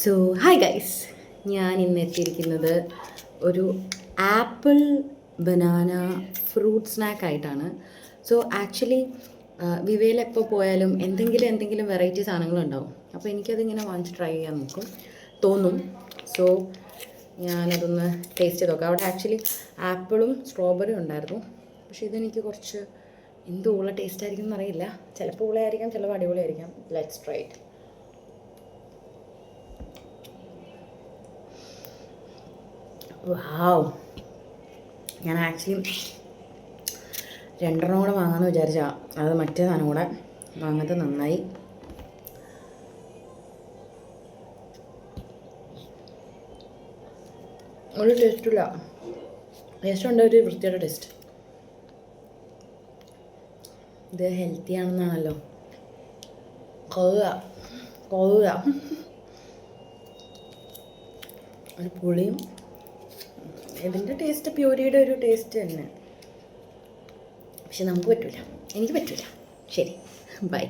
So hi guys, ഞാൻ ഇന്ന് എത്തിയിരിക്കുന്നത് ഒരു ആപ്പിൾ ബനാന ഫ്രൂട്ട് സ്നാക്കായിട്ടാണ്. സോ ആക്ച്വലി വിവയിൽ എപ്പോൾ പോയാലും എന്തെങ്കിലും വെറൈറ്റി സാധനങ്ങളുണ്ടാവും. അപ്പോൾ എനിക്കതിങ്ങനെ വാങ്ങിച്ച് ട്രൈ ചെയ്യാൻ തോന്നും. സോ ഞാനതൊന്ന് ടേസ്റ്റ് ചെയ്ത് നോക്കാം. അവിടെ ആക്ച്വലി ആപ്പിളും സ്ട്രോബെറിയും ഉണ്ടായിരുന്നു. പക്ഷേ ഇതെനിക്ക് കുറച്ച് എന്തോ ഉള്ള ടേസ്റ്റ് ആയിരിക്കും എന്നറിയില്ല. ചിലപ്പോൾ ഉള്ളയായിരിക്കാം, ചിലപ്പോൾ അടിപൊളിയായിരിക്കാം. Let's try it. വാവ്, ഞാൻ ആക്ച്വലി രണ്ടെണ്ണം കൂടെ വാങ്ങാമെന്ന് വിചാരിച്ചാൽ അത് മറ്റേ സാധനം കൂടെ വാങ്ങാത്ത നന്നായി. ഒരു ടേസ്റ്റില്ല. ടേസ്റ്റ് ഉണ്ട്, ഒരു വൃത്തിയുടെ ടേസ്റ്റ്. ഇത് ഹെൽത്തി ആണെന്നാണല്ലോ. കൊള്ളുക ഒരു പുളിയും ഇതിൻ്റെ ടേസ്റ്റ് പ്യൂരിയുടെ ഒരു ടേസ്റ്റ് തന്നെ. പക്ഷെ നമുക്ക് പറ്റില്ല, എനിക്ക് പറ്റില്ല. ശരി, ബൈ.